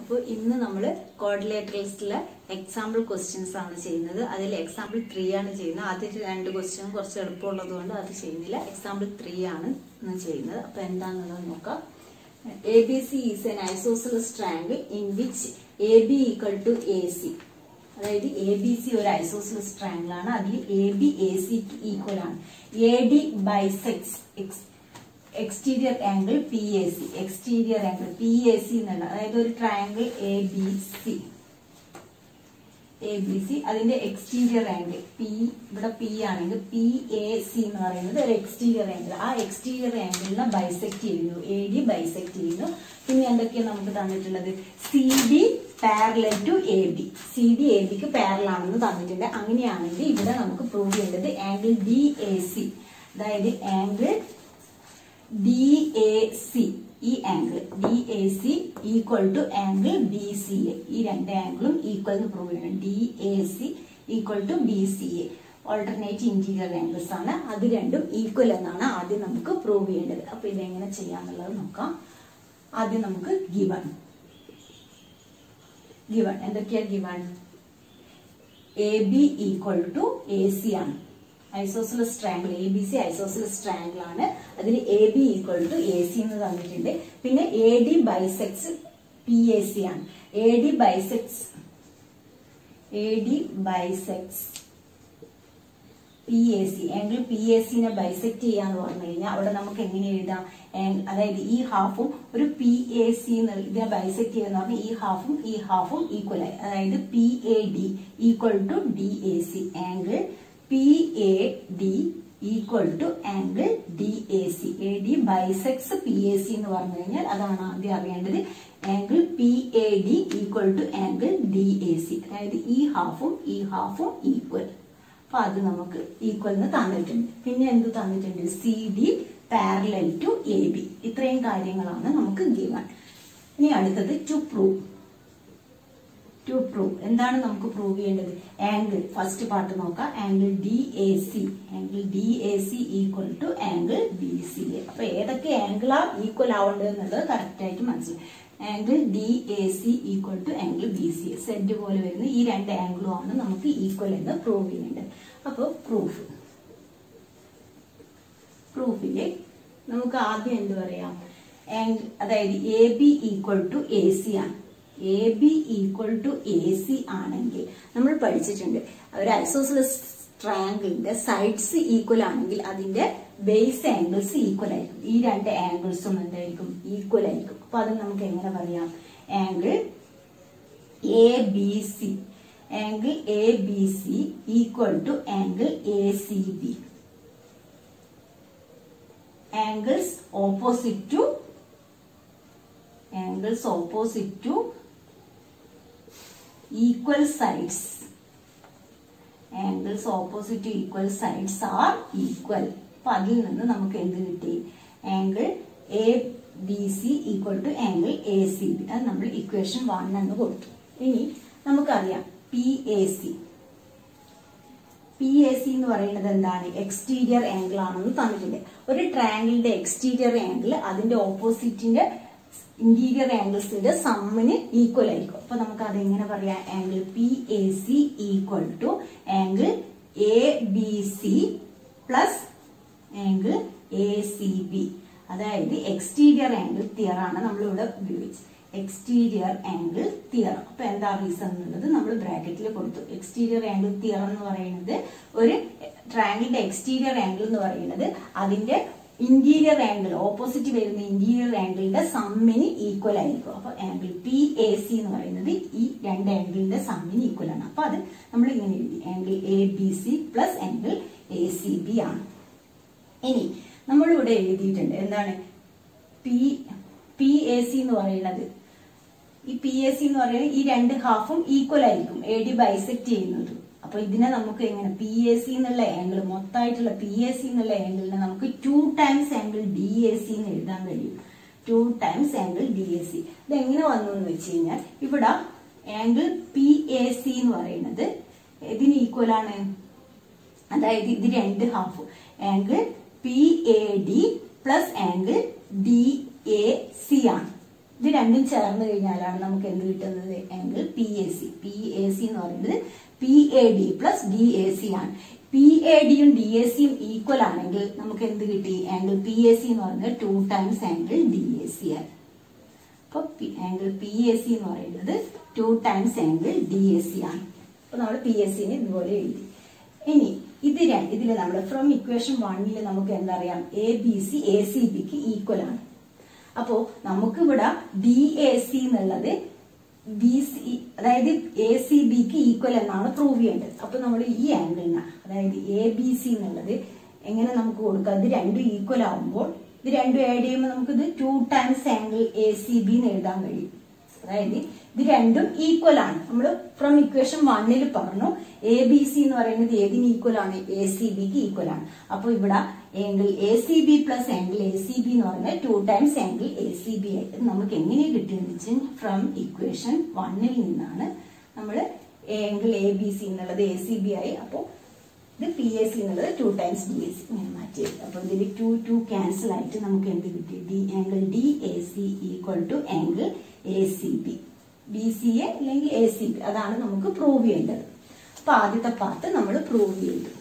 അപ്പോൾ ഇന്ന് നമ്മൾ ക്വാഡ്രിലേറ്ററൽസിലെ എക്സാമ്പിൾ ക്വസ്റ്റ്യൻസ് ആണ് ചെയ്യുന്നത്. അതിൽ എക്സാമ്പിൾ 3 ആണ് ചെയ്യുന്നത്. ആദ്യത്തെ 2 ക്വസ്റ്റ്യൻ കുറച്ച് എളുപ്പമുള്ളത് കൊണ്ട് അത് ചെയ്യുന്നില്ല. എക്സാമ്പിൾ 3 ആണ് ഇന്ന് ചെയ്യുന്നത്. അപ്പോൾ എന്താണെന്നുള്ളത് നോക്കാം. ABC is an isosceles triangle in which AB equal to AC. അതായത് ABC ഒരു ഐസോസെലസ് ട്രയാങ്കിൾ ആണ്. അതിൽ AB AC ക്ക് ഈക്വൽ ആണ്. AD bisects exterior angle PAC. Exterior angle PAC എന്നുള്ള അതായത് ഒരു ട്രയാങ്കിൾ ABC അതിന്റെ എക്സ്റ്റീരിയർ ആംഗിൾ ഇവിടെ P ആണെങ്കിൽ PAC എന്ന് പറയുന്നത് ഒരു എക്സ്റ്റീരിയർ ആംഗിൾ. ആ എക്സ്റ്റീരിയർ ആംഗിളിനെ ബൈസെക്ട് ചെയ്യുന്നു. AD ബൈസെക്ട് ചെയ്യുന്നു. പിന്നെ എന്തൊക്കെയാണ് നമുക്ക് തന്നിട്ടുള്ളത്? CD parallel to AB. CD AB ക്ക് പാരലൽ ആണെന്ന് തന്നിട്ടുണ്ട്. അങ്ങനെയാണെങ്കിൽ ഇവിടെ നമുക്ക് പ്രൂവ് ചെയ്യേണ്ടത് ആംഗിൾ DAC, അതായത് ആംഗിൾ DAC, ഈ angle DAC equal to angle BCA. ഈ രണ്ട് ആംഗിളും ഈക്വൽ എന്ന് പ്രൂവ് ചെയ്യണം. DAC equal to BCA alternate interior angles ആണ്. അത് രണ്ടും ഈക്വൽ എന്നാണ് ആദ്യം നമുക്ക് പ്രൂവ് ചെയ്യേണ്ടത്. അപ്പൊ ഇതെങ്ങനെ ചെയ്യാന്നുള്ളത് നോക്കാം. ആദ്യം നമുക്ക് ഗിവൺ എന്തൊക്കെയാ given? AB equal to AC ആണ്. Isosceles triangle ABC isosceles triangle ആണ്. അതിൽ AB ഈക്വൽ ടു AC എന്ന് തന്നിട്ടുണ്ട്. പിന്നെ AD ബൈസെക്ട്സ് PAC ആണ്. AD bisects PAC angle PAC നെ ബൈസെക്ട് ചെയ്യാന്ന് പറഞ്ഞു കഴിഞ്ഞാൽ അവിടെ നമുക്ക് എങ്ങനെ എഴുതാം? അതായത് ഈ ഹാഫും ഒരു PAC ഇതിനെ ബൈസെക്ട് ചെയ്യുന്ന പറഞ്ഞാൽ ഈ ഹാഫും ഈക്വൽ ആയി. അതായത് PAD equal to DAC. Angle PAD equal to angle DAC. AD bisects PAC എന്ന് പറഞ്ഞു കഴിഞ്ഞാൽ അതാണ് ആദ്യം അറിയേണ്ടത്. Angle PAD equal to angle DAC. അതായത് ഈ ഹാഫും ഈക്വൽ. അപ്പൊ അത് നമുക്ക് ഈക്വൽ എന്ന് തന്നിട്ടുണ്ട്. പിന്നെ എന്ത് തന്നിട്ടുണ്ട്? CD parallel to AB. ഇത്രയും കാര്യങ്ങളാണ് നമുക്ക് ഗിവൺ. ഇനി അടുത്തത് ടു പ്രൂവ്. എന്താണ് നമുക്ക് പ്രൂവ് ചെയ്യേണ്ടത്? ആംഗിൾ ഫസ്റ്റ് പാർട്ട് നോക്കാം. Angle DAC equal to angle BCA. അപ്പൊ ഏതൊക്കെ ആംഗിളാ ഈക്വൽ ആവേണ്ടത് എന്നുള്ളത് കറക്റ്റ് ആയിട്ട് മനസ്സിലായി. Angle DAC equal to angle BCA set പോലെ വരുന്ന ഈ രണ്ട് ആംഗിളും ആണ് നമുക്ക് ഈക്വൽ എന്ന് പ്രൂവ് ചെയ്യേണ്ടത്. അപ്പോൾ പ്രൂഫില് നമുക്ക് ആദ്യം എന്ത് പറയാം? അതായത് AB ഈക്വൽ ടു AC ആണ്. AB ഈക്വൽ ടു AC ആണെങ്കിൽ നമ്മൾ പഠിച്ചിട്ടുണ്ട് ഒരു ഐസോസെലസ് ട്രയാങ്കിളിന്റെ സൈഡ്സ് ഈക്വൽ ആണെങ്കിൽ അതിന്റെ ബേസ് ആംഗിൾസ് ഈക്വൽ ആയിരിക്കും. ഈ രണ്ട് ആംഗിൾസും എന്തായിരിക്കും? ഈക്വൽ ആയിരിക്കും. അപ്പൊ അത് നമുക്ക് എങ്ങനെ പറയാം? Angle ABC equal to angle ACB. Angles opposite to equal sides. Angles opposite to equal sides are equal. അപ്പൊ അതിൽ നിന്ന് നമുക്ക് എന്ത് കിട്ടി? Angle ABC equal to angle ACB. അത് നമ്മൾ ഇക്വേഷൻ 1 എന്ന് കൊടുത്തു. ഇനി നമുക്കറിയാം PAC എന്ന് പറയുന്നത് എന്താണ്? എക്സ്റ്റീരിയർ ആംഗിൾ ആണെന്ന് തന്നിട്ടുണ്ട്. ഒരു ട്രയാങ്കിളിന്റെ എക്സ്റ്റീരിയർ ആംഗിൾ അതിന്റെ ഓപ്പോസിറ്റിന്റെ ഇന്റീരിയർ ആംഗിൾസിന്റെ സമ്മിന് ഈക്വൽ ആയിരിക്കും. അപ്പൊ നമുക്ക് അതെങ്ങനെ പറയാം? Angle PAC equal to angle ABC plus angle ACB. അതായത് എക്സ്റ്റീരിയർ ആംഗിൾ തിയർ ആണ് നമ്മളിവിടെ ഉപയോഗിച്ചത്. Exterior angle theorem. അപ്പൊ എന്താ റീസൺ എന്നുള്ളത് നമ്മൾ ബ്രാക്കറ്റിൽ കൊടുത്തു. എക്സ്റ്റീരിയർ ആംഗിൾ തിയർ എന്ന് പറയുന്നത് ഒരു ട്രയാങ്കിളിന്റെ എക്സ്റ്റീരിയർ ആംഗിൾ എന്ന് പറയുന്നത് അതിന്റെ ഇന്റീരിയർ ആംഗിൾ ഓപ്പോസിറ്റ് വരുന്ന ഇന്റീരിയർ ആംഗിളിന്റെ സമ്മിന് ഈക്വൽ ആയിരിക്കും. അപ്പൊ ആംഗിൾ PAC എന്ന് പറയുന്നത് ഈ രണ്ട് ആംഗിളിന്റെ സമ്മിന് ഈക്വൽ ആണ്. അപ്പൊ അത് നമ്മൾ ഇങ്ങനെ എഴുതി. Angle ABC plus angle ACB ആണ്. ഇനി നമ്മളിവിടെ എഴുതിയിട്ടുണ്ട് എന്താണ്? PAC എന്ന് പറയുന്നത് ഈ PAC എന്ന് പറയുന്നത് ഈ രണ്ട് ഹാഫും ഈക്വൽ ആയിരിക്കും. AD ബൈസെക്ട് ചെയ്യുന്നത്. അപ്പൊ ഇതിനെ നമുക്ക് എങ്ങനെ? PAC എന്നുള്ള ആംഗിൾ മൊത്തമായിട്ടുള്ള PAC എന്നുള്ള ആംഗിളിനെ നമുക്ക് 2 ടൈംസ് ആംഗിൾ DAC എന്ന് എഴുതാൻ കഴിയും. 2 ടൈംസ് ആംഗിൾ DAC. ഇത് എങ്ങനെ വന്നു എന്ന് വെച്ച് കഴിഞ്ഞാൽ ഇവിടെ ആംഗിൾ PAC എന്ന് പറയുന്നത് ഇതിന് ഈക്വൽ ആണ്. അതായത് ഇത് രണ്ട് half angle PAD plus angle DAC ആണ്. ഇത് രണ്ടും ചേർന്ന് കഴിഞ്ഞാലാണ് നമുക്ക് എന്ത് കിട്ടുന്നത്? Angle P A C. P A C എന്ന് പറയുന്നത് P A D plus D A C ആണ്. പി എ ഡിയും ഡി എ സിയും ഈക്വൽ ആണെങ്കിൽ നമുക്ക് എന്ത് കിട്ടി? ആംഗിൾ പി എ സി എന്ന് പറയുന്നത് 2 times angle D A C ആയി. അപ്പൊ ആംഗിൾ പി എ സി എന്ന് പറയുന്നത് 2 times angle D A C ആണ്. അപ്പൊ നമ്മൾ പി എസ് സിനെ ഇതുപോലെ എഴുതി. ഇനി ഇതില് നമ്മൾ ഫ്രം ഇക്വേഷൻ 1 നമുക്ക് എന്തറിയാം? A B C A C ബിക്ക് ഈക്വൽ ആണ്. അപ്പോ നമുക്ക് ഇവിടെ ഡി എ സി എന്നുള്ളത് ബി സി, അതായത് എ സി ബിക്ക് ഈക്വൽ എന്നാണ് പ്രൂവ് ചെയ്യേണ്ടത്. അപ്പൊ നമ്മൾ ഈ ആംഗിളിന്, അതായത് എ ബി സി എന്നുള്ളത് എങ്ങനെ നമുക്ക് കൊടുക്കാം? ഇത് രണ്ടും ഈക്വൽ ആവുമ്പോൾ ഇത് രണ്ടും ആഡ് ചെയ്യുമ്പോൾ നമുക്കിത് 2 times angle A C B എന്ന് എഴുതാൻ കഴിയും. അതായത് ഇത് രണ്ടും ഈക്വൽ ആണ്. നമ്മൾ ഫ്രം ഇക്വേഷൻ 1 പറഞ്ഞു എ ബി സി എന്ന് പറയുന്നത് ഏതിന് ഈക്വൽ ആണ്? എ സി ബിക്ക് ഈക്വൽ ആണ്. അപ്പൊ ഇവിടെ angle A C B plus angle A C B എന്ന് പറയുന്നത് 2 times angle A C B ആയിട്ട് നമുക്ക് എങ്ങനെ കിട്ടിയെന്ന് വെച്ചാൽ ഫ്രം ഇക്വേഷൻ 1 നിന്നാണ് നമ്മൾ ആംഗിൾ എ ബി സി എന്നുള്ളത് എ സി ബി ആയി. അപ്പോൾ ഇത് പി എ സി എന്നുള്ളത് 2 ടൈംസ് ഡി എ സി ഇങ്ങനെ മാറ്റി. അപ്പൊ ഇതിൽ 2 ക്യാൻസൽ ആയിട്ട് നമുക്ക് എന്ത് കിട്ടി? Angle D A C equal to angle A C B. B C A അല്ലെങ്കിൽ എ സി ബി, അതാണ് നമുക്ക് പ്രൂവ് ചെയ്യേണ്ടത്. അപ്പൊ ആദ്യത്തെ പാർട്ട് നമ്മൾ പ്രൂവ് ചെയ്തു.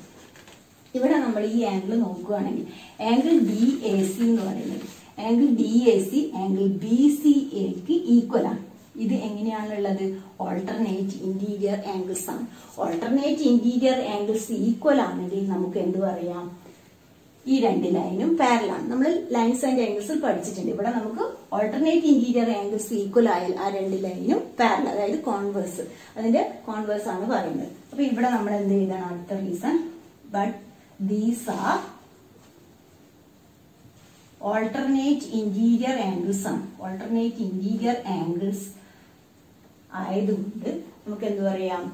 ഇവിടെ നമ്മൾ ഈ ആംഗിൾ നോക്കുകയാണെങ്കിൽ ആംഗിൾ ഡി എ സി എന്ന് പറയുന്നത് angle D A C angle B C എക്ക് ഈക്വൽ ആണ്. ഇത് എങ്ങനെയാണുള്ളത്? ഓൾട്ടർനേറ്റ് ഇന്റീരിയർ ആംഗിൾസ് ആണ്. ഓൾട്ടർനേറ്റ് ഇന്റീരിയർ ആംഗിൾസ് ഈക്വൽ ആണെങ്കിൽ നമുക്ക് എന്ത് പറയാം? ഈ രണ്ട് ലൈനും പാരലൽ ആണ്. നമ്മൾ ലൈൻസ് ആൻഡ് ആംഗിൾസ് പഠിച്ചിട്ടുണ്ട്. ഇവിടെ നമുക്ക് ഓൾട്ടർനേറ്റ് ഇന്റീരിയർ ആംഗിൾസ് ഈക്വൽ ആയാൽ ആ രണ്ട് ലൈനും പാരലൽ, അതായത് കോൺവേഴ്സ്, അതിന്റെ കോൺവേഴ്സ് ആണ് പറയുന്നത്. അപ്പൊ ഇവിടെ നമ്മൾ എന്ത് എഴുതണം? അടുത്ത reason, but these are alternate interior angles ആണ്. ഓൾട്ടർനേറ്റ് ഇന്റീരിയർ ആംഗിൾസ് ആയതുകൊണ്ട് നമുക്ക് എന്ത് പറയാം?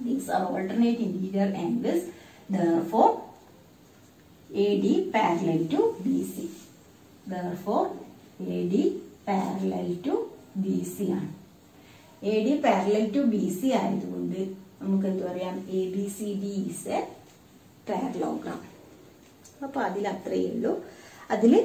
These are alternate interior angles, therefore AD parallel to BC. Therefore AD parallel to BC ആണ്. AD parallel to BC ആയതുകൊണ്ട് നമുക്ക് എന്ത് പറയാം? ABCD is a parallelogram. അപ്പൊ അതിൽ അത്രയേ ഉള്ളൂ. അതില്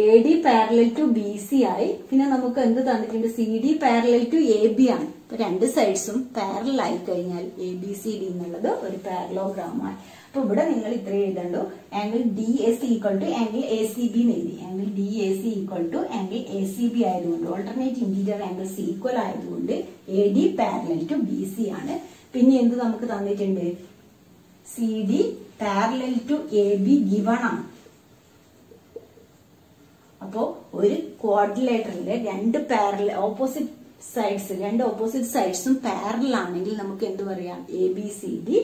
AD parallel to BC ആയി. പിന്നെ നമുക്ക് എന്ത് തന്നിട്ടുണ്ട്? CD parallel to AB ആണ്. അപ്പൊ രണ്ട് സൈഡ്സും പാരലൽ ആയി കഴിഞ്ഞാൽ ABCD എന്നുള്ളത് ഒരു പാരലോഗ്രാം ആയി. അപ്പൊ ഇവിടെ നിങ്ങൾ ഇത്ര എഴുതണ്ടോ? Angle D A C equal to angle A C B എന്ന് എഴുതി. Angle D A C equal to angle A C B ആയതുകൊണ്ട് ഓൾട്ടർനേറ്റ് ഇന്റീരിയർ ആംഗിൾസ് ഈക്വൽ ആയതുകൊണ്ട് A D parallel to B C ആണ്. പിന്നെ എന്ത് നമുക്ക് തന്നിട്ടുണ്ട്? C D parallel to A B given ആണ്. അപ്പോ ഒരു ക്വാഡ്രിലേറ്ററിലെ രണ്ട് പാരലൽ ഓപ്പോസിറ്റ് സൈഡ്സും പാരലൽ ആണെങ്കിൽ നമുക്ക് എന്ത് പറയാം? A B C D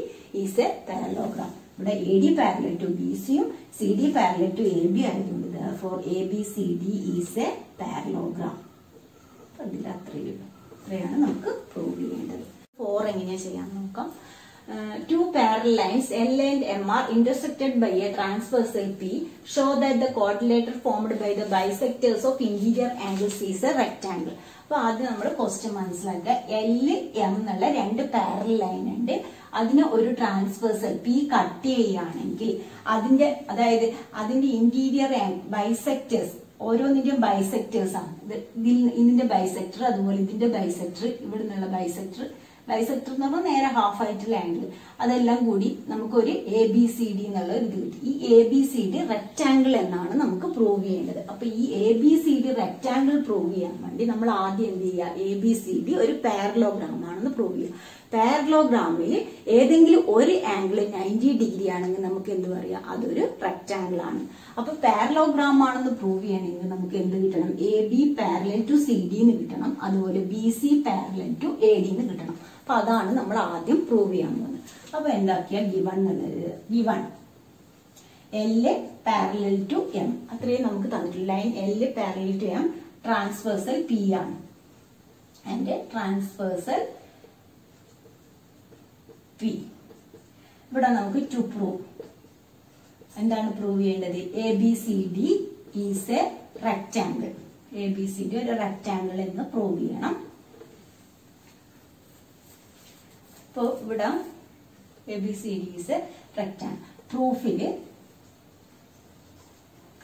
is a parallelogram. ഇവിടെ A D parallel to B സിയും C D parallel to A B ആയതുകൊണ്ട് therefore ABCD is a parallelogram. അതിൽ അത്രയാണ് നമുക്ക് പ്രൂവ് ചെയ്യേണ്ടത്. 4 എങ്ങനെയാ ചെയ്യാൻ നോക്കാം. Two parallel lines L and M are intersected by a transversal P. Show that the quadrilateral formed by the bisectors of interior angles is a rectangle. അപ്പൊ ആദ്യം നമ്മൾ ക്വസ്റ്റ്യൻ മനസ്സിലാക്കുക. L, M എന്നുള്ള രണ്ട് പാരലൽ ലൈൻ ഉണ്ട്. അതിന് ഒരു transversal P cut ചെയ്യുകയാണെങ്കിൽ അതായത് അതിന്റെ ഇന്റീരിയർ ബൈസെക്ടേഴ്സ്, ഓരോന്നിന്റെയും ബൈസെക്ടേഴ്സ് ആണ്. ഇതിന്റെ ബൈസെക്ടർ, അതുപോലെ ഇതിന്റെ ബൈസെക്ടർ, ഇവിടെ നിന്നുള്ള ബൈസെക്ടർ എന്ന് പറഞ്ഞാൽ നേരെ ഹാഫ് ആയിട്ടുള്ള ആംഗിൾ, അതെല്ലാം കൂടി നമുക്കൊരു എ ബി സി ഡി എന്നുള്ള ഇത് കിട്ടി. ഈ A B C D rectangle എന്നാണ് നമുക്ക് പ്രൂവ് ചെയ്യേണ്ടത്. അപ്പൊ ഈ A B C D rectangle prove ചെയ്യാൻ വേണ്ടി നമ്മൾ ആദ്യം എന്ത് ചെയ്യുക? എ ബി സി ഡി ഒരു പാരലോഗ്രാം ആണെന്ന് പ്രൂവ് ചെയ്യുക. പാരലോഗ്രാമിൽ ഏതെങ്കിലും ഒരു ആംഗിൾ 90 ഡിഗ്രി ആണെങ്കിൽ നമുക്ക് എന്ത് പറയാം? അതൊരു റെക്ടാംഗിൾ ആണ്. അപ്പൊ പാരലോഗ്രാം ആണെന്ന് പ്രൂവ് ചെയ്യണമെങ്കിൽ നമുക്ക് എന്ത് കിട്ടണം? A B parallel to C D എന്ന് കിട്ടണം, അതുപോലെ B C parallel to A D എന്ന് കിട്ടണം. അപ്പൊ അതാണ് നമ്മൾ ആദ്യം പ്രൂവ് ചെയ്യാൻ പോകുന്നത്. അപ്പൊ എന്താക്കിയ given L parallel to M, അത്രയും നമുക്ക് തന്നിട്ടുണ്ട്. Line L parallel to M, transversal P ആണ്. And transversal P. ഇവിടെ നമുക്ക് ടു പ്രൂവ് എന്താണ് പ്രൂവ് ചെയ്യേണ്ടത്? A B C D is a rectangle. A B C D ഒരു റെക്ടാംഗിൾ എന്ന് പ്രൂവ് ചെയ്യണം. അപ്പോ ഇവിടെ A B C D is a rectangle. പ്രൂഫില്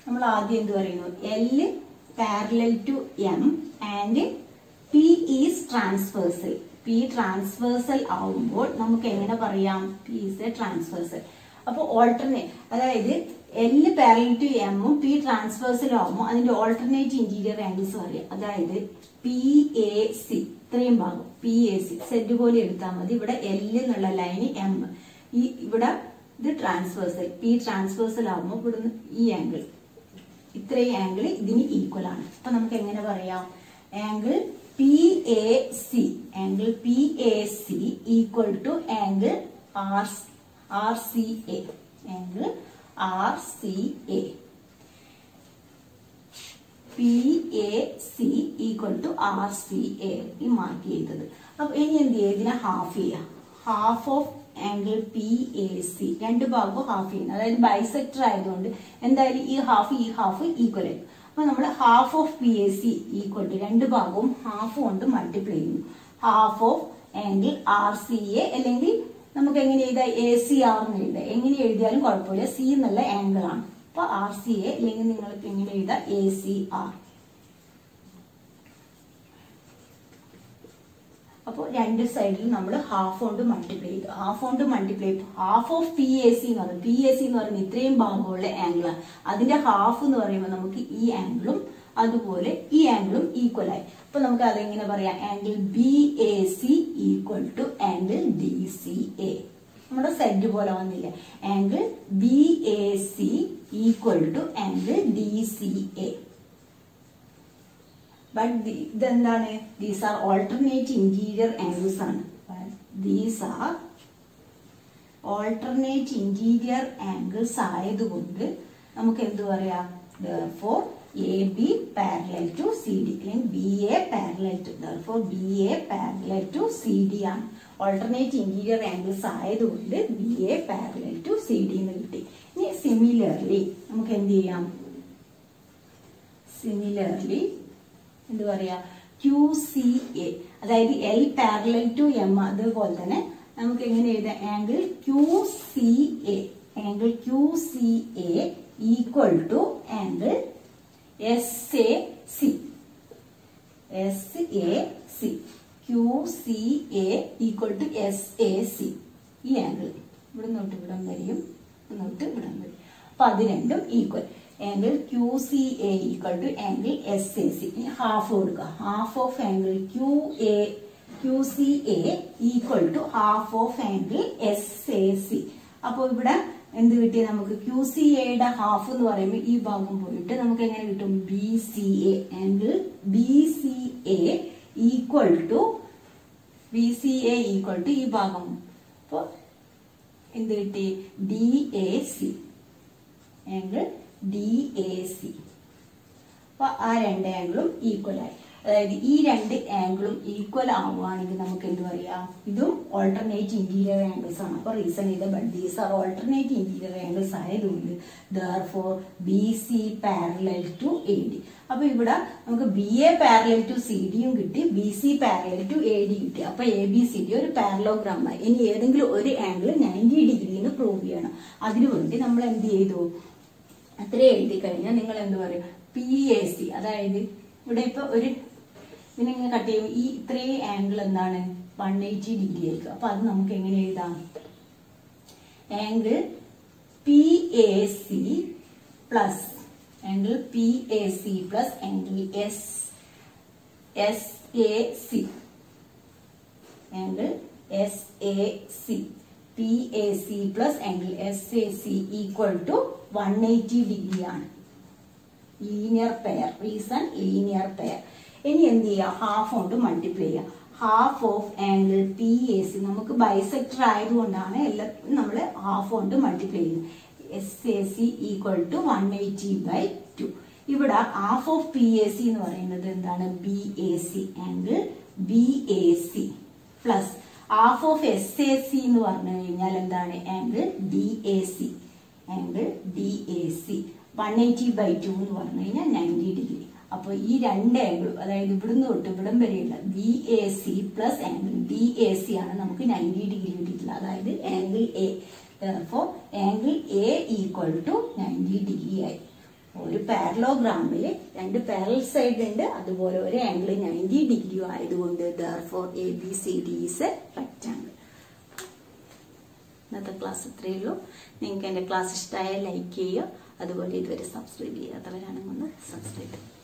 നമ്മൾ ആദ്യം എന്ത് പറയുന്നു? L parallel to M and P is transversal. P transversal ആവുമ്പോൾ നമുക്ക് എങ്ങനെ പറയാം? P is a transversal. അപ്പോൾ ഓൾട്ടർനേറ്റ്, അതായത് L പാരലൽ ടു M ഉം P ട്രാൻസ്വേഴ്സൽ ആവുമ്പോൾ അതിന്റെ ഓൾട്ടർനേറ്റ് ഇന്റീരിയർ ആംഗിൾസ് പറയാം. അതായത് PAC, ഇത്രയും ഭാഗം PAC സെറ്റ് പോലെ എടുത്താൽ മതി. ഇവിടെ L എന്നുള്ള ലൈന് M, ഇവിടെ ഇത് ട്രാൻസ്വേഴ്സൽ, P ട്രാൻസ്വേഴ്സൽ ആവുമ്പോൾ ഇവിടുന്ന് ഈ ആംഗിൾ, ഇത്രയും ആംഗിൾ ഇതിന് ഈക്വൽ ആണ്. അപ്പൊ നമുക്ക് എങ്ങനെ പറയാം? Angle PAC, angle PAC equal to angle RCA, angle RCA. PAC equal to RCA ഈ മാർക്ക് ചെയ്തത്. അപ്പൊ ഇനി എന്ത് ചെയ്യുക? ഇതിനെ ഹാഫ് ചെയ്യുക. ഹാഫ് ഓഫ് ആംഗിൾ PAC, രണ്ട് ഭാഗവും ഹാഫ് ചെയ്യുന്നത്. അതായത് ബൈസെക്ടർ ആയതുകൊണ്ട് എന്തായാലും ഈ ഹാഫ് ഈക്വൽ ആയിരിക്കും. അപ്പൊ നമ്മൾ half of PAC equal to രണ്ട് ഭാഗവും ഹാഫ് കൊണ്ട് മൾട്ടിപ്ലൈ ചെയ്യുന്നു. ഹാഫ് ഓഫ് ആംഗിൾ RCA, അല്ലെങ്കിൽ നമുക്ക് എങ്ങനെ എഴുതാം? ACR എന്ന് എഴുതാം. എങ്ങനെ എഴുതിയാലും കുഴപ്പമില്ല, C എന്നുള്ള ആംഗിൾ ആണ്. അപ്പൊ RCA, അല്ലെങ്കിൽ നിങ്ങൾക്ക് എങ്ങനെ എഴുതാം? ACR. അപ്പോൾ രണ്ട് സൈഡിലും നമ്മൾ ഹാഫ് കൊണ്ട് മൾട്ടിപ്ലൈ ചെയ്തു. ഹാഫ് കൊണ്ട് മൾട്ടിപ്ലൈ, ഹാഫ് ഓഫ് PAC എന്ന് പറയുന്നത്, PAC എന്ന് പറയുന്നത് ഇത്രയും ഭാഗമുള്ള ആംഗിളാണ്. അതിന്റെ ഹാഫ് എന്ന് പറയുമ്പോൾ നമുക്ക് ഈ ആംഗിളും അതുപോലെ ഈ ആംഗിളും ഈക്വൽ ആയി. അപ്പൊ നമുക്ക് അതെങ്ങനെ പറയാം? Angle BAC equal to angle DCA. നമ്മുടെ സെറ്റ് പോലെ വന്നില്ലേ? Angle BAC equal to angle DCA. But ഇതെന്താണ്? These are alternate interior angles ആണ്. These are alternate interior angles ആയതുകൊണ്ട് നമുക്ക് എന്ത് പറയാം? Therefore AB parallel to CD, അല്ലെങ്കിൽ BA parallel to, therefore BA parallel to CD ആണ്. Alternate interior angles ആയതുകൊണ്ട് BA parallel to CD എന്ന് കിട്ടി. ഇനി സിമിലർലി നമുക്ക് എന്ത് ചെയ്യാം? സിമിലർലി എന്ത് പറയാ? QCA, അതായത് L പാരലൽ ടു M, അതുപോലെ തന്നെ നമുക്ക് എങ്ങനെ എഴുതാം? Angle QCA, angle QCA equal to angle SAC, SAC, QCA equal to SAC. ഈ ആംഗിൾ ഇവിടെ നോട്ട് ഇവിടം വരെയും നോട്ട് ഇവിടം വരെ, അപ്പൊ അത് രണ്ടും equal. Angle QCA equal to angle SAC. Half കൊടുക്കുക. Half of angle QCA equal to half of angle SAC. അപ്പൊ ഇവിടെ എന്ത് കിട്ടി? നമുക്ക് QCAയുടെ ഹാഫ് എന്ന് പറയുമ്പോൾ ഈ ഭാഗം പോയിട്ട് നമുക്ക് എങ്ങനെ കിട്ടും? BCA, angle BCA equal to ഈ ഭാഗം. അപ്പൊ എന്ത് കിട്ടി? DAC, angle DAC. അപ്പൊ ആ രണ്ട് ആംഗിളും ഈക്വൽ ആയി. അതായത് ഈ രണ്ട് ആംഗിളും ഈക്വൽ ആവുകയാണെങ്കിൽ നമുക്ക് എന്ത് പറയാം? ഇതും ഓൾട്ടർനേറ്റ് ഇന്റീരിയർ ആംഗിൾസ് ആണ്. അപ്പൊ റീസൺ ചെയ്ത but these are alternate interior angles ആയതുകൊണ്ട് therefore BC parallel to AD. അപ്പൊ ഇവിടെ നമുക്ക് BA parallel to CD യും കിട്ടി, BC parallel to AD കിട്ടി. അപ്പൊ ABCD ഒരു പാരലോഗ്രാം ആയി. ഇനി ഏതെങ്കിലും ഒരു ആംഗിൾ 90 ഡിഗ്രിന്ന് പ്രൂവ് ചെയ്യണം. അതിനുവേണ്ടി നമ്മൾ എന്ത് ചെയ്തു? അത്ര എഴുതി കഴിഞ്ഞാൽ നിങ്ങൾ എന്ത് പറയും? PAC, അതായത് ഇവിടെ ഇപ്പൊ ഒരു ഇതിനെ കട്ട് ചെയ്യുമ്പോൾ ഈ ഇത്രയും ആംഗിൾ എന്താണ്? 180 ഡിഗ്രി ആയിരിക്കും. അപ്പൊ അത് നമുക്ക് എങ്ങനെ എഴുതാം? Angle PAC plus angle PAC plus angle SAC, angle SAC, PAC plus angle SAC equal to 180 degree ആണ്. Linear pair. Reason linear pair. ഇനി എന്ത് ചെയ്യുക? ഹാഫ് കൊണ്ട് മൾട്ടിപ്ലൈ ചെയ്യുക. ഹാഫ് ഓഫ് ആംഗിൾ PAC, നമുക്ക് ബൈസെക്ടർ ആയതുകൊണ്ടാണ് എല്ലാം നമ്മൾ ഹാഫ് കൊണ്ട് മൾട്ടിപ്ലൈ ചെയ്യുന്നത്. SAC equal to 180/2. ഇവിടെ ഹാഫ് ഓഫ് PAC എന്ന് പറയുന്നത് എന്താണ്? BAC, angle BAC plus half of SAC എന്ന് പറഞ്ഞു കഴിഞ്ഞാൽ എന്താണ്? Angle DAC, angle DAC. 180/2 എന്ന് പറഞ്ഞു കഴിഞ്ഞാൽ 90 ഡിഗ്രി. അപ്പൊ ഈ രണ്ട് ആംഗിൾ, അതായത് ഇവിടുന്ന് തൊട്ട് ഇവിടം വരെയുള്ള BAC പ്ലസ് ആംഗിൾ DAC ആണ് നമുക്ക് 90 ഡിഗ്രി കിട്ടിയിട്ടുള്ളത്. അതായത് angle A. Therefore angle A equal to 90 degree ആയി. ഒരു പാരലോഗ്രാമിൽ രണ്ട് പാരലൽ സൈഡ് ഉണ്ട്, അതുപോലെ ഒരു ആംഗിൾ 90 ഡിഗ്രി ആയതുകൊണ്ട് therefore ABCD is a rectangle. ഇന്നത്തെ ക്ലാസ് ഇത്രയേ ഉള്ളൂ. നിങ്ങൾക്ക് എന്റെ ക്ലാസ് ഇഷ്ടമായ ലൈക്ക് ചെയ്യുക, അതുപോലെ ഇതുവരെ സബ്സ്ക്രൈബ് ചെയ്യാത്തവരാണെങ്കിൽ ഒന്ന് സബ്സ്ക്രൈബ് ചെയ്യുക.